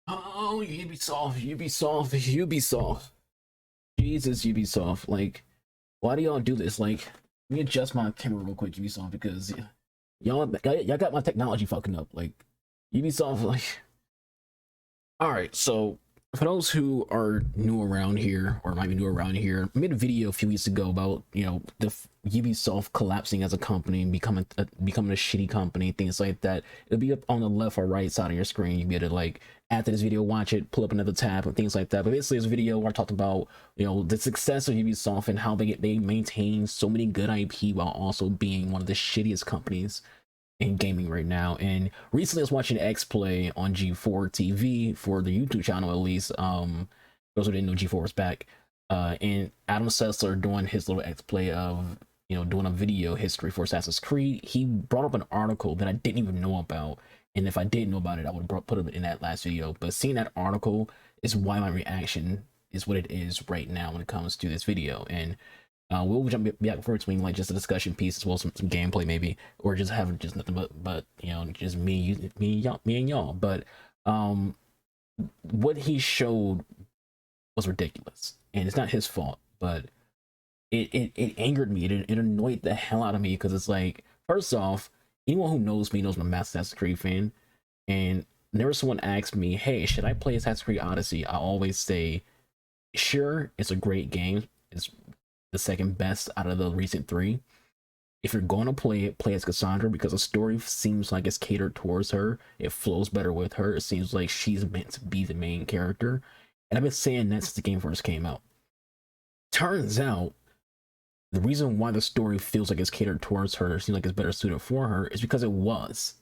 Oh, Ubisoft. Jesus, Ubisoft. Like, why do y'all do this? Like, let me adjust my camera real quick, Ubisoft, because y'all got my technology fucking up. Like, Ubisoft, like, all right. So, for those who are new around here, or might be new around here, I made a video a few weeks ago about the Ubisoft collapsing as a company and becoming a shitty company, things like that. It'll be up on the left or right side of your screen. You be able to, like, after this video, watch it, pull up another tab and things like that. But basically, it's a video where I talked about the success of Ubisoft and how they maintain so many good IP while also being one of the shittiest companies in gaming right now. And recently I was watching X Play on G4 TV for the YouTube channel, at least. Those who didn't know, G4 was back. And Adam Sessler doing his little X Play of doing a video history for Assassin's Creed. He brought up an article that I didn't even know about, and if I didn't know about it, I would have put it in that last video. But seeing that article is why my reaction is what it is right now when it comes to this video. And we'll jump back for between like just a discussion piece as well as some gameplay maybe, or just having just nothing but just me and y'all. But what he showed was ridiculous, and it's not his fault, but it angered me. It annoyed the hell out of me, because it's like, first off, anyone who knows me knows I'm a massive Assassin's Creed fan, and whenever someone asks me, hey, should I play Assassin's Creed Odyssey, I always say, sure, it's a great game. It's the second best out of the recent three. If you're going to play it, play as Cassandra, because the story seems like it's catered towards her. It flows better with her. It seems like she's meant to be the main character. And I've been saying that since the game first came out. Turns out, the reason why the story feels like it's catered towards her, seems like it's better suited for her, is because it was.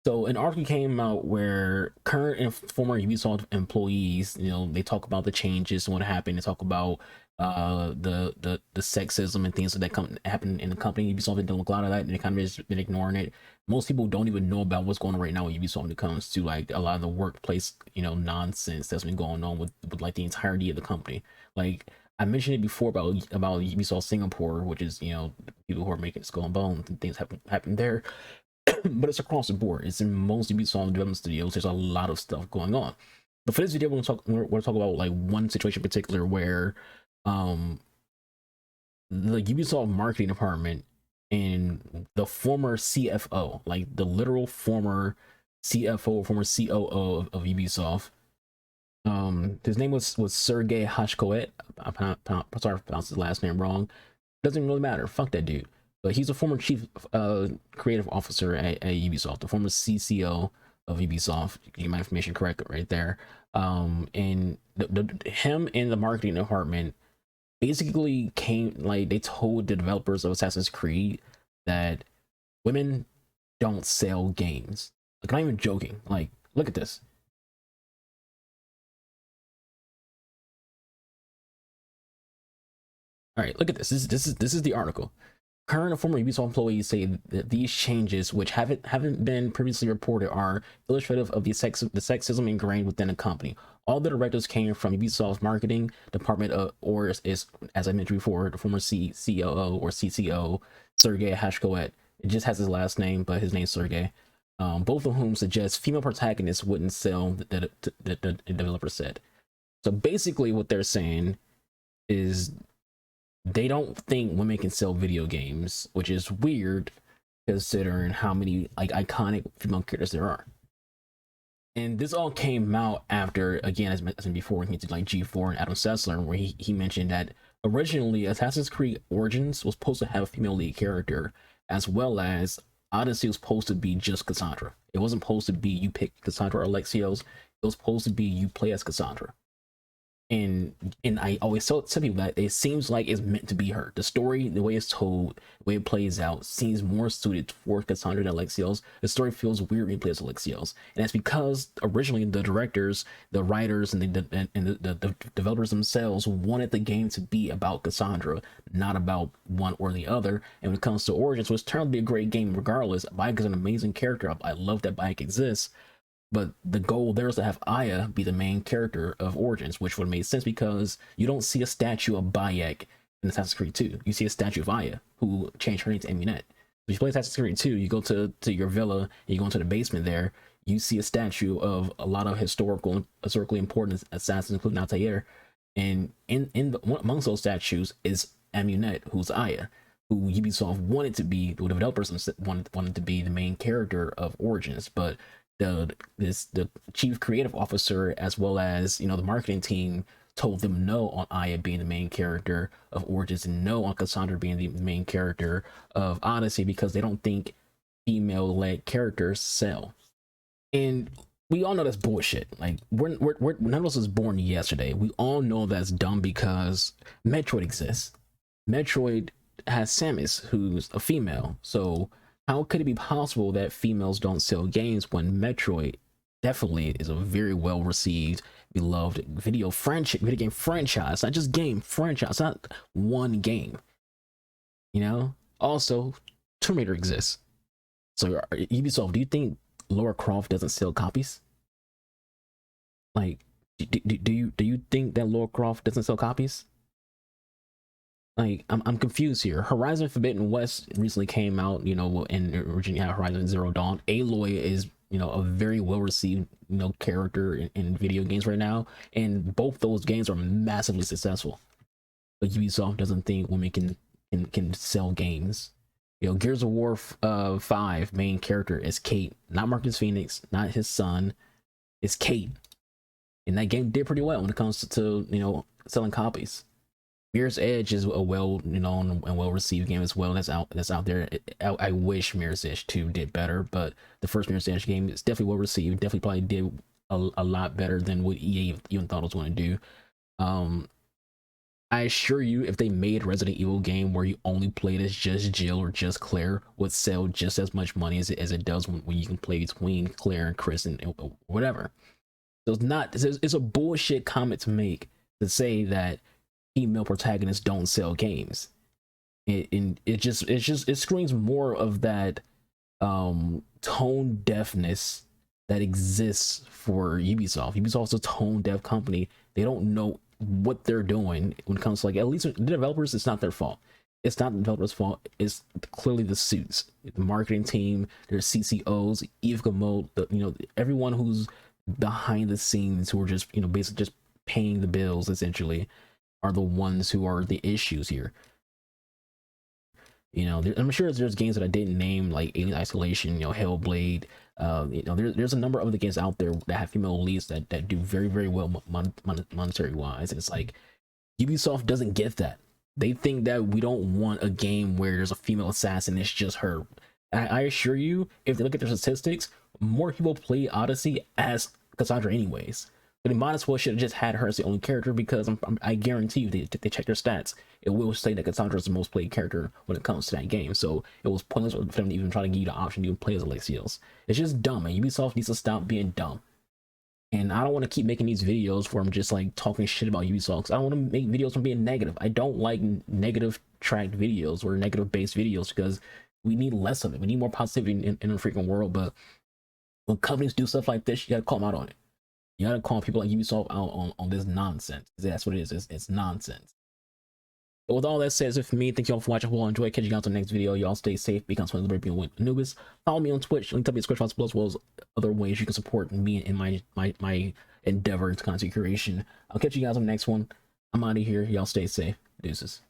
So an article came out where current and former Ubisoft employees, they talk about the changes and what happened. They talk about the sexism and things that happen in the company. Ubisoft didn't look a lot of that, and they kind of just been ignoring it. Most people don't even know about what's going on right now with Ubisoft when it comes to like a lot of the workplace, nonsense that's been going on with like the entirety of the company. Like, I mentioned it before about Ubisoft Singapore, which is people who are making Skull and Bones and things happen there. But it's across the board. It's in most Ubisoft development studios. There's a lot of stuff going on. But for this video, we're gonna talk about like one situation in particular where the Ubisoft marketing department and the former CFO, like the literal former CFO, former COO of Ubisoft, his name was Sergei Hashkoet. I'm sorry if I pronounced his last name wrong. Doesn't really matter. Fuck that dude. But he's a former chief creative officer at Ubisoft, the former CCO of Ubisoft. Get my information correct right there. And him and the marketing department basically they told the developers of Assassin's Creed that women don't sell games. Like, I'm not even joking. Like, look at this. All right, look at this. This is the article. Current and former Ubisoft employees say that these changes, which haven't been previously reported, are illustrative of the sexism ingrained within the company. All the directors came from Ubisoft's marketing department, or is, as I mentioned before, the former COO or CCO, Sergei Hashkoet. It just has his last name, but his name's Sergei. Both of whom suggest female protagonists wouldn't sell, the developer said. So basically what they're saying is they don't think women can sell video games, which is weird considering how many like iconic female characters there are. And this all came out after, again, as mentioned before, he did like G4 and Adam Sessler, where he mentioned that originally Assassin's Creed Origins was supposed to have a female lead character, as well as Odyssey was supposed to be just Cassandra. It wasn't supposed to be you pick Cassandra or Alexios. It was supposed to be you play as Cassandra. And I always tell people that it seems like it's meant to be her. The story, the way it's told, the way it plays out, seems more suited for Cassandra than Alexios. The story feels weird when you play as Alexios, and that's because originally the directors, the writers, and the developers themselves wanted the game to be about Cassandra, not about one or the other. And when it comes to Origins, which turned out to be a great game regardless, Bayek is an amazing character. I love that Bayek exists. But the goal there is to have Aya be the main character of Origins, which would have made sense because you don't see a statue of Bayek in Assassin's Creed 2. You see a statue of Aya, who changed her name to Emunet. If you play Assassin's Creed 2, you go to your villa, and you go into the basement there, you see a statue of a lot of historically important assassins, including Altair, and amongst those statues is Amunet, who's Aya, who Ubisoft wanted to be, the developers wanted to be the main character of Origins, but the chief creative officer as well as the marketing team told them no on Aya being the main character of Origins and no on Cassandra being the main character of Odyssey because they don't think female-led characters sell. And we all know that's bullshit. Like we're none of us was born yesterday. We all know that's dumb because Metroid exists. Metroid has Samus, who's a female. So how could it be possible that females don't sell games when Metroid definitely is a very well received, beloved video game franchise, not just game franchise, not one game. Also, Tomb Raider exists. So Ubisoft, do you think Lara Croft doesn't sell copies? Like, do you think that Lara Croft doesn't sell copies? Like, I'm confused here. Horizon Forbidden West recently came out, and originally had Horizon Zero Dawn. Aloy is, a very well received, character in video games right now, and both those games are massively successful. But Ubisoft doesn't think women can sell games. Gears of War 5 main character is Kate, not Marcus Phoenix, not his son. It's Kate, and that game did pretty well when it comes to selling copies. Mirror's Edge is a well-known and well-received game as well that's out there. I wish Mirror's Edge 2 did better, but the first Mirror's Edge game is definitely well-received. Definitely probably did a lot better than what EA even thought it was going to do. I assure you, if they made Resident Evil game where you only played as just Jill or just Claire, would sell just as much money as it does when you can play between Claire and Chris and whatever. So it's a bullshit comment to make to say that female protagonists don't sell games. It screams more of that tone deafness that exists for Ubisoft. Ubisoft's a tone deaf company. They don't know what they're doing when it comes to, at least the developers. It's not their fault. It's not the developers' fault. It's clearly the suits, the marketing team, their CCOs, Yves Guillemot, everyone who's behind the scenes, who are just basically just paying the bills essentially, are the ones who are the issues here. I'm sure there's games that I didn't name, like Alien Isolation, Hellblade. There's a number of other games out there that have female leads that do very, very well monetary wise. And it's like, Ubisoft doesn't get that. They think that we don't want a game where there's a female assassin, it's just her. I assure you, if they look at their statistics, more people play Odyssey as Cassandra anyways. But they might as well should have just had her as the only character, because I guarantee you, they check their stats, it will say that Cassandra is the most played character when it comes to that game. So it was pointless for them to even try to give you the option to even play as Alexios. It's just dumb, and Ubisoft needs to stop being dumb. And I don't want to keep making these videos where I'm just like talking shit about Ubisoft, because I don't want to make videos from being negative. I don't like negative tracked videos or negative based videos, because we need less of it. We need more positivity in the freaking world. But when companies do stuff like this, you gotta call them out on it. You gotta call people like Ubisoft out on this nonsense. That's what it is. It's nonsense. But with all that said, for me, thank you all for watching. We'll enjoy catching you guys on the next video. Y'all stay safe, become someone being with Anubis. Follow me on Twitch. Link to the description box below, as well as other ways you can support me in my endeavor into content creation. I'll catch you guys on the next one. I'm out of here. Y'all stay safe. Deuces.